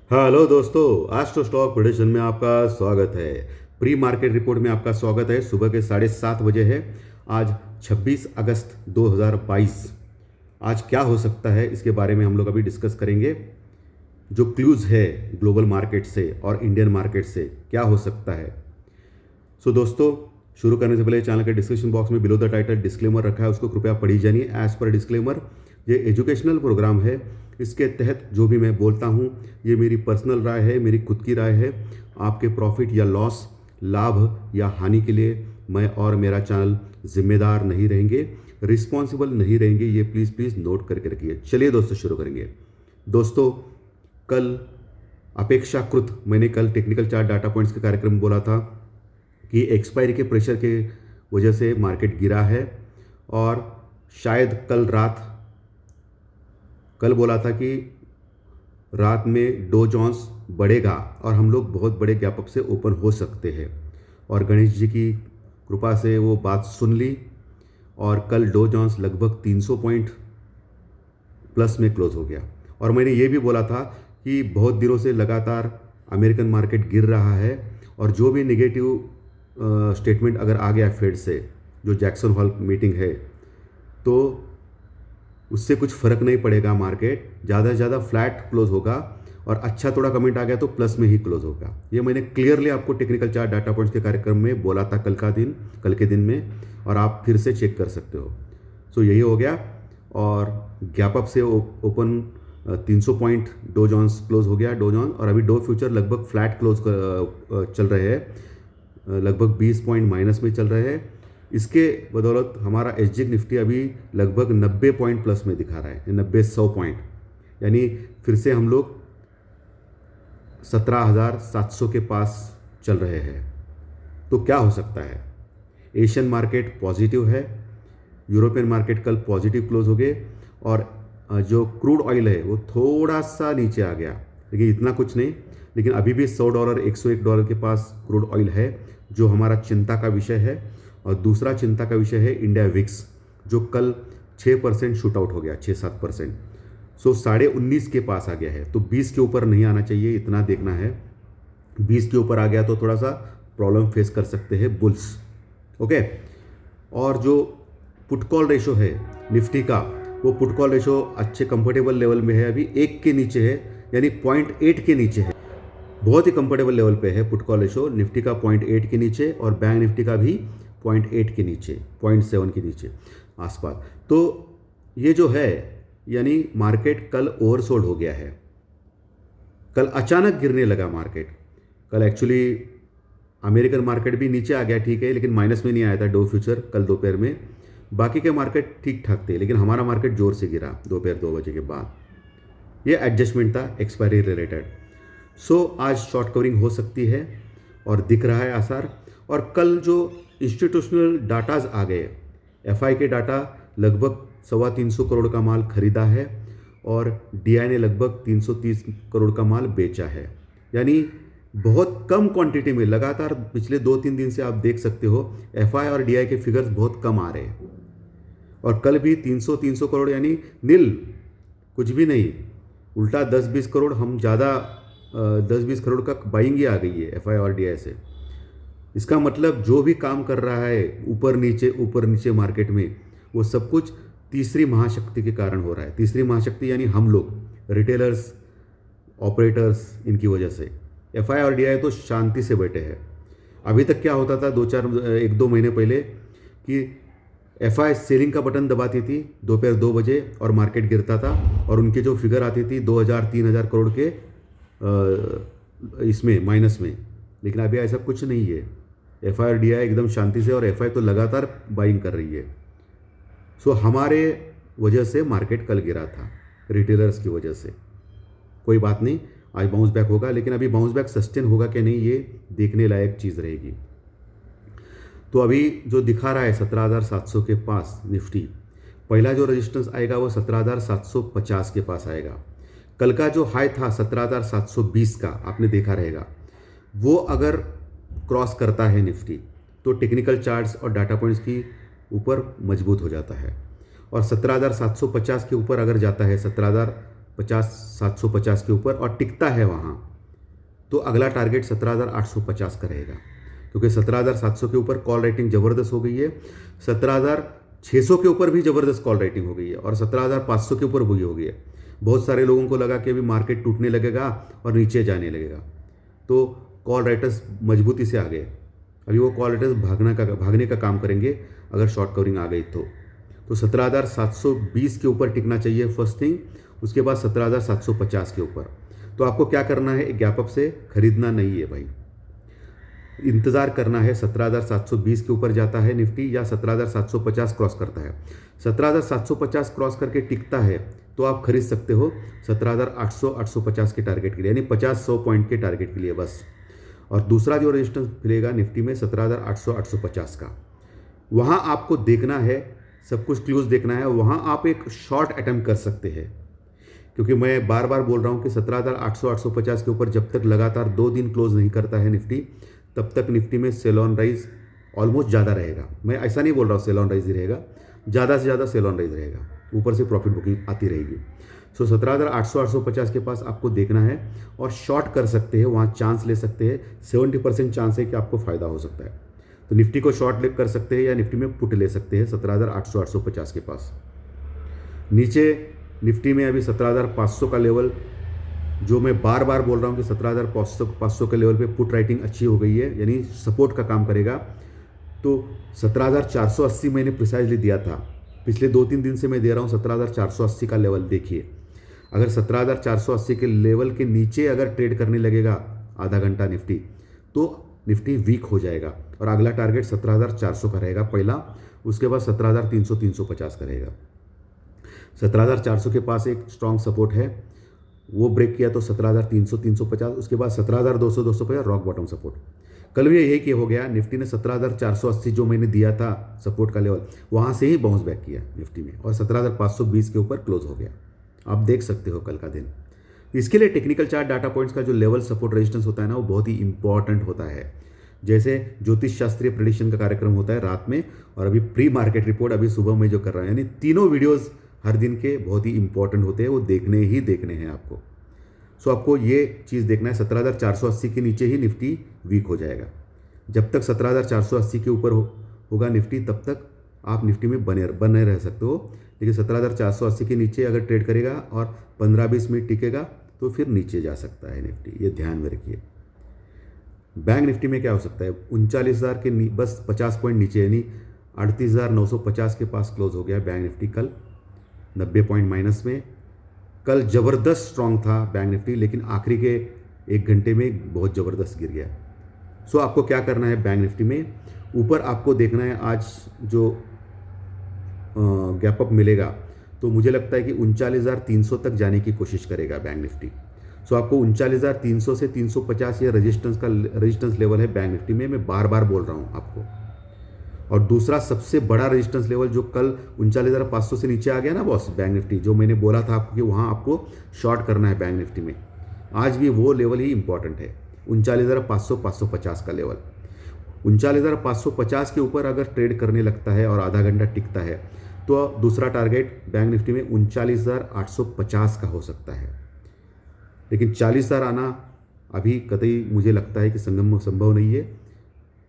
Hello दोस्तों, आज तो स्टॉक प्रेडिक्शन में आपका स्वागत है। प्री मार्केट रिपोर्ट में आपका स्वागत है। सुबह के 7:30 बजे है। आज 26 अगस्त 2022। आज क्या हो सकता है इसके बारे में हम लोग अभी डिस्कस करेंगे। जो क्लूज़ है ग्लोबल मार्केट से और इंडियन मार्केट से क्या हो सकता है। दोस्तों, शुरू करने से पहले चैनल के डिस्क्रिप्शन बॉक्स में बिलो द टाइटल डिस्क्लेमर रखा है, उसको कृपया पढ़ी जानिए। एज पर डिस्क्लेमर, ये एजुकेशनल प्रोग्राम है। इसके तहत जो भी मैं बोलता हूँ ये मेरी पर्सनल राय है, मेरी खुद की राय है। आपके प्रॉफिट या लॉस, लाभ या हानि के लिए मैं और मेरा चैनल जिम्मेदार नहीं रहेंगे, रिस्पॉन्सिबल नहीं रहेंगे। ये प्लीज़ प्लीज़ नोट करके रखिए। चलिए दोस्तों, शुरू करेंगे। दोस्तों, कल अपेक्षाकृत मैंने कल टेक्निकल चार्ट डाटा पॉइंट्स के कार्यक्रम में बोला था कि एक्सपायरी के प्रेशर के वजह से मार्केट गिरा है। और शायद कल बोला था कि रात में डो जोन्स बढ़ेगा और हम लोग बहुत बड़े गैप अप से ओपन हो सकते हैं। और गणेश जी की कृपा से वो बात सुन ली और कल डो जोन्स लगभग 300 पॉइंट प्लस में क्लोज हो गया। और मैंने ये भी बोला था कि बहुत दिनों से लगातार अमेरिकन मार्केट गिर रहा है और जो भी नेगेटिव स्टेटमेंट अगर आ गया फेड से, जो जैक्सन हॉल मीटिंग है, तो उससे कुछ फ़र्क नहीं पड़ेगा। मार्केट ज़्यादा से ज़्यादा फ्लैट क्लोज होगा और अच्छा थोड़ा कमेंट आ गया तो प्लस में ही क्लोज होगा। ये मैंने क्लियरली आपको टेक्निकल चार्ट डाटा पॉइंट्स के कार्यक्रम में बोला था कल के दिन में, और आप फिर से चेक कर सकते हो। यही हो गया और गैप अप से open 300 point Dow Jones close हो गया, डो जोन्स। और अभी डो फ्यूचर लगभग फ्लैट क्लोज चल रहे हैं, लगभग 20 पॉइंट माइनस में चल रहे हैं। इसके बदौलत हमारा एसजी निफ्टी अभी लगभग 90 पॉइंट प्लस में दिखा रहा है, 90-100 पॉइंट, यानी फिर से हम लोग 17,700 के पास चल रहे हैं। तो क्या हो सकता है? एशियन मार्केट पॉजिटिव है, यूरोपियन मार्केट कल पॉजिटिव क्लोज हो गए और जो क्रूड ऑयल है वो थोड़ा सा नीचे आ गया, लेकिन इतना कुछ नहीं। लेकिन अभी भी $100 $101 के पास क्रूड ऑयल है, जो हमारा चिंता का विषय है। और दूसरा चिंता का विषय है इंडिया विक्स, जो कल 6% शूट आउट हो गया, 6-7%। 19.5 के पास आ गया है। तो 20 के ऊपर नहीं आना चाहिए, इतना देखना है। 20 के ऊपर आ गया तो थोड़ा सा प्रॉब्लम फेस कर सकते हैं बुल्स। ओके। और जो पुट कॉल रेशो है निफ्टी का, वो पुट कॉल रेशो अच्छे कंफर्टेबल लेवल में है, अभी 1 के नीचे है, यानी 0.8 के नीचे है। बहुत ही कंफर्टेबल लेवल पे है पुट कॉल रेशो निफ्टी का, 0.8 के नीचे, और बैंक निफ्टी का भी 0.8 के नीचे, 0.7 के नीचे आसपास। तो ये जो है, यानी मार्केट कल ओवरसोल्ड हो गया है। कल अचानक गिरने लगा मार्केट। कल एक्चुअली अमेरिकन मार्केट भी नीचे आ गया, ठीक है, लेकिन माइनस में नहीं आया था डो फ्यूचर कल दोपहर में। बाकी के मार्केट ठीक ठाक थे, लेकिन हमारा मार्केट जोर से गिरा दोपहर 2 बजे के बाद। ये एडजस्टमेंट था एक्सपायरी रिलेटेड। आज शॉर्ट कवरिंग हो सकती है और दिख रहा है आसार। और कल जो इंस्टीट्यूशनल डाटाज आ गए, एफआई के डाटा, लगभग 325 करोड़ का माल खरीदा है और डीआई ने लगभग 330 करोड़ का माल बेचा है। यानी बहुत कम क्वांटिटी में, लगातार पिछले 2-3 दिन से आप देख सकते हो एफआई और डीआई के फिगर्स बहुत कम आ रहे हैं। और कल भी 300 करोड़, यानी नील, कुछ भी नहीं, उल्टा 10-20 करोड़ हम ज़्यादा, 10-20 करोड़ का बाइंग ही आ गई है एफआई और डीआई से। इसका मतलब जो भी काम कर रहा है ऊपर नीचे मार्केट में, वो सब कुछ तीसरी महाशक्ति के कारण हो रहा है। तीसरी महाशक्ति यानी हम लोग, रिटेलर्स, ऑपरेटर्स, इनकी वजह से। एफआई और डीआई तो शांति से बैठे हैं। अभी तक क्या होता था 1-2 महीने पहले, कि एफआई सेलिंग का बटन दबाती थी दोपहर 2 बजे और मार्केट गिरता था, और उनकी जो फिगर आती थी 2,000-3,000 करोड़ के इसमें माइनस में। लेकिन अभी ऐसा कुछ नहीं है। एफआई और डीआई एकदम शांति से, और एफआई तो लगातार बाइंग कर रही है। हमारे वजह से मार्केट कल गिरा था, रिटेलर्स की वजह से। कोई बात नहीं, आज बाउंस बैक होगा, लेकिन अभी बाउंस बैक सस्टेन होगा कि नहीं, ये देखने लायक चीज़ रहेगी। तो अभी जो दिखा रहा है 17,700 के पास निफ्टी, पहला जो रेजिस्टेंस आएगा वो 17,750 के पास आएगा। कल का जो हाई था 17,720 का, आपने देखा रहेगा, वो अगर क्रॉस करता है निफ्टी, तो टेक्निकल चार्ट्स और डाटा पॉइंट्स की ऊपर मजबूत हो जाता है। और 17,750 के ऊपर अगर जाता है, 1750 के ऊपर और टिकता है वहाँ, तो अगला टारगेट 17,850 का रहेगा, क्योंकि 17,700 के ऊपर कॉल राइटिंग ज़बरदस्त हो गई है, 17,600 के ऊपर भी ज़बरदस्त कॉल राइटिंग हो गई है और 17,500 के ऊपर भी हो गई है। बहुत सारे लोगों को लगा कि अभी मार्केट टूटने लगेगा और नीचे जाने लगेगा, तो कॉल राइटर्स मजबूती से आ गए। अभी वो कॉल राइटर्स भागने का काम करेंगे अगर शॉर्ट कवरिंग आ गई तो 17,720 के ऊपर टिकना चाहिए फर्स्ट थिंग, उसके बाद 17,750 के ऊपर। तो आपको क्या करना है, एक गैप अप से खरीदना नहीं है भाई, इंतज़ार करना है। 17,720 के ऊपर जाता है निफ्टी या 17,750 क्रॉस करता है, 17,750 क्रॉस करके टिकता है तो आप खरीद सकते हो 17,800-850 के टारगेट के लिए, यानी 50-100 पॉइंट के टारगेट के लिए बस। और दूसरा जो रेजिस्टेंस मिलेगा निफ्टी में 17,800-850 का, वहाँ आपको देखना है, सब कुछ क्लूज देखना है, वहाँ आप एक शॉर्ट अटेम्प्ट कर सकते हैं। क्योंकि मैं बार बार बोल रहा हूँ कि 17,800-850 के ऊपर जब तक लगातार 2 दिन क्लोज नहीं करता है निफ्टी, तब तक निफ्टी में सेल ऑन राइज ऑलमोस्ट ज़्यादा रहेगा। मैं ऐसा नहीं बोल रहा हूँ सेल ऑन राइज ही रहेगा, ज़्यादा से ज़्यादा सेल ऑन राइज रहेगा, ऊपर से प्रॉफिट बुकिंग आती रहेगी। सो 17,800-850 के पास आपको देखना है और शॉर्ट कर सकते हैं, वहाँ चांस ले सकते हैं, 70% चांस है कि आपको फ़ायदा हो सकता है। तो निफ्टी को शॉर्ट ले कर सकते हैं या निफ्टी में पुट ले सकते हैं 17,800-850 के पास। नीचे निफ्टी में अभी 17,500 का लेवल, जो मैं बार बार बोल रहा हूँ कि 17,500 के लेवल पे पुट राइटिंग अच्छी हो गई है, यानी सपोर्ट का काम करेगा। तो 17,480 मैंने प्रिसाइजली दिया था, पिछले 2-3 दिन से मैं दे रहा हूँ 17,480 का लेवल देखिए। अगर 17,480 के लेवल के नीचे अगर ट्रेड करने लगेगा आधा घंटा निफ्टी, तो निफ्टी वीक हो जाएगा और अगला टारगेट 17,400 का रहेगा पहला, उसके बाद 17,300-350 का रहेगा। 17,400 के पास एक स्ट्रॉन्ग सपोर्ट है, वो ब्रेक किया तो 17,300-350, उसके बाद 17,200-250 रॉक बॉटम सपोर्ट। कल भी यही हो गया, निफ्टी ने 17,480 जो मैंने दिया था सपोर्ट का लेवल, वहाँ से ही बाउंस बैक किया निफ्टी में और 17,520 के ऊपर क्लोज हो गया। आप देख सकते हो कल का दिन। इसके लिए टेक्निकल चार्ट डाटा पॉइंट्स का जो लेवल सपोर्ट रेजिस्टेंस होता है ना, वो बहुत ही इंपॉर्टेंट होता है। जैसे ज्योतिष शास्त्रीय प्रेडिक्शन का कार्यक्रम होता है रात में, और अभी प्री मार्केट रिपोर्ट अभी सुबह में जो कर रहा है, यानी तीनों वीडियोज़ हर दिन के बहुत ही इंपॉर्टेंट होते हैं, वो देखने ही देखने हैं आपको। सो आपको ये चीज़ देखना है, 17,480 के नीचे ही निफ्टी वीक हो जाएगा। जब तक 17,480 के ऊपर होगा निफ्टी, तब तक आप निफ्टी में बने रह सकते हो। लेकिन 17,480 के नीचे अगर ट्रेड करेगा और 15-20 मिनट टिकेगा तो फिर नीचे जा सकता है निफ्टी, ये ध्यान में रखिए। बैंक निफ्टी में क्या हो सकता है, 39,000 के बस 50 पॉइंट नीचे, यानी 38,950 के पास क्लोज हो गया बैंक निफ्टी कल, 90 पॉइंट माइनस में। कल ज़बरदस्त स्ट्रॉन्ग था बैंक निफ्टी, लेकिन आखिरी के 1 घंटे में बहुत ज़बरदस्त गिर गया। सो आपको क्या करना है बैंक निफ्टी में, ऊपर आपको देखना है आज जो गैप अप मिलेगा, तो मुझे लगता है कि 39,300 तक जाने की कोशिश करेगा बैंक निफ्टी। सो आपको 39,300 से 350 ये रेजिस्टेंस लेवल है बैंक निफ्टी में, मैं बार बार बोल रहा हूँ आपको। और दूसरा सबसे बड़ा रेजिस्टेंस लेवल जो कल 39,500 से नीचे आ गया ना बॉस बैंक निफ्टी, जो मैंने बोला था आपको कि वहाँ आपको शॉर्ट करना है बैंक निफ्टी में, आज भी वो लेवल ही इंपॉर्टेंट है, 39,500-550 का लेवल। 39,550 के ऊपर अगर ट्रेड करने लगता है और आधा घंटा टिकता है, तो दूसरा टारगेट बैंक निफ्टी में 39,850 का हो सकता है। लेकिन 40,000 आना अभी कतई मुझे लगता है कि संभव नहीं है।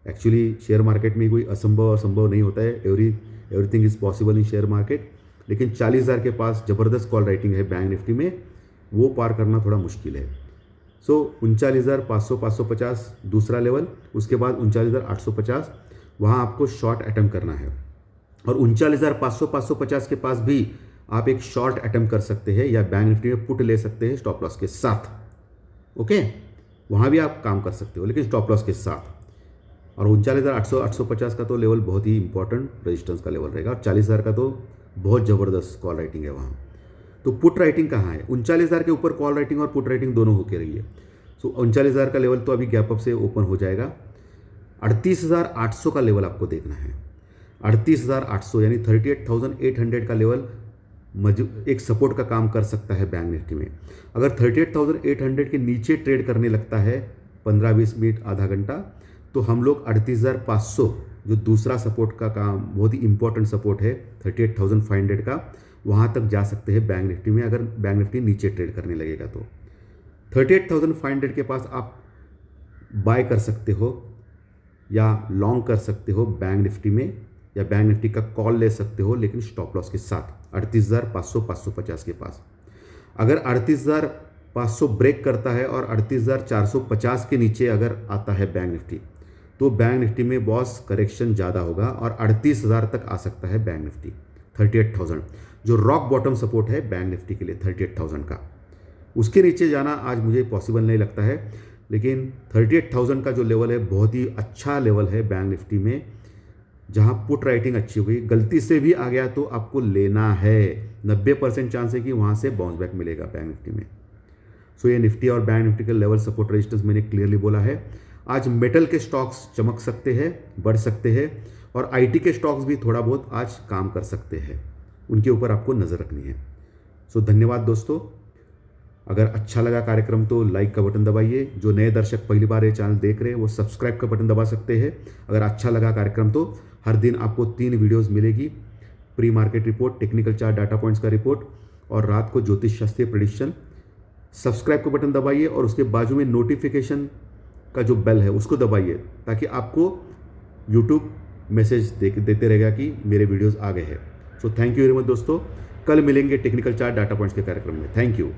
एक्चुअली शेयर मार्केट में कोई असंभव नहीं होता है, everything is possible in share market. लेकिन 40,000 के पास ज़बरदस्त कॉल राइटिंग है बैंक निफ्टी में, वो पार करना थोड़ा मुश्किल है। सो 39,500-550 दूसरा लेवल, उसके बाद 39,850, वहाँ आपको शॉर्ट अटेम्प्ट करना है। और 39,500-550 के पास भी आप एक शॉर्ट अटेम्प्ट कर सकते हैं या बैंक निफ्टी में पुट ले सकते हैं स्टॉप लॉस के साथ। ओके, वहाँ भी आप काम कर सकते हो, लेकिन स्टॉप लॉस के साथ। और 39,800-850 का तो लेवल बहुत ही इंपॉर्टेंट रेजिस्टेंस का लेवल रहेगा, और 40,000 का तो बहुत ज़बरदस्त कॉल राइटिंग है वहाँ। तो पुट राइटिंग कहाँ है, 39,000 के ऊपर कॉल राइटिंग और पुट राइटिंग दोनों होकर रही है। सो 39,000 का लेवल तो अभी गैप अप से ओपन हो जाएगा। 38,800 का लेवल आपको देखना है, 38,800 यानी 38,800 का लेवल एक सपोर्ट का काम कर सकता है बैंक निफ्टी में। अगर 38,800 के नीचे ट्रेड करने लगता है 15-20 मिनट आधा घंटा, तो हम लोग 38,500 जो दूसरा सपोर्ट का काम बहुत ही इंपॉर्टेंट सपोर्ट है 38,500 का, वहाँ तक जा सकते हैं बैंक निफ्टी में, अगर बैंक निफ्टी नीचे ट्रेड करने लगेगा तो 38,500 के पास आप बाय कर सकते हो या लॉन्ग कर सकते हो बैंक निफ्टी में, या बैंक निफ्टी का कॉल ले सकते हो, लेकिन स्टॉप लॉस के साथ 38,500 550 के पास। अगर 38,500 ब्रेक करता है और 38,450 के नीचे अगर आता है बैंक निफ्टी, तो बैंक निफ्टी में बॉस करेक्शन ज़्यादा होगा और 38,000 तक आ सकता है बैंक निफ्टी। 38,000 जो रॉक बॉटम सपोर्ट है बैंक निफ्टी के लिए 38,000 का, उसके नीचे जाना आज मुझे पॉसिबल नहीं लगता है, लेकिन 38,000 का जो लेवल है बहुत ही अच्छा लेवल है बैंक निफ्टी में, जहां पुट राइटिंग अच्छी हुई, गलती से भी आ गया तो आपको लेना है। 90% चांस है कि वहां से बाउंस बैक मिलेगा बैंक निफ्टी में। सो ये निफ्टी और बैंक निफ्टी के लेवल सपोर्ट रेजिस्टेंस मैंने क्लियरली बोला है। आज मेटल के स्टॉक्स चमक सकते हैं, बढ़ सकते हैं, और आईटी के स्टॉक्स भी थोड़ा बहुत आज काम कर सकते हैं, उनके ऊपर आपको नज़र रखनी है। सो धन्यवाद दोस्तों। अगर अच्छा लगा कार्यक्रम तो लाइक का बटन दबाइए। जो नए दर्शक पहली बार ये चैनल देख रहे हैं वो सब्सक्राइब का बटन दबा सकते हैं। अगर अच्छा लगा कार्यक्रम तो हर दिन आपको 3 वीडियोस मिलेगी, pre market report, technical chart, data points का रिपोर्ट, और रात को ज्योतिष शास्त्रीय प्रेडिक्शन। सब्सक्राइब का बटन दबाइए और उसके बाजू में नोटिफिकेशन का जो बेल है उसको दबाइए, ताकि आपको यूट्यूब मैसेज देते रहेगा कि मेरे वीडियोज़ आ गए हैं। So thank you very much दोस्तों। कल मिलेंगे टेक्निकल चार्ट, डाटा पॉइंट्स के कार्यक्रम में। Thank you.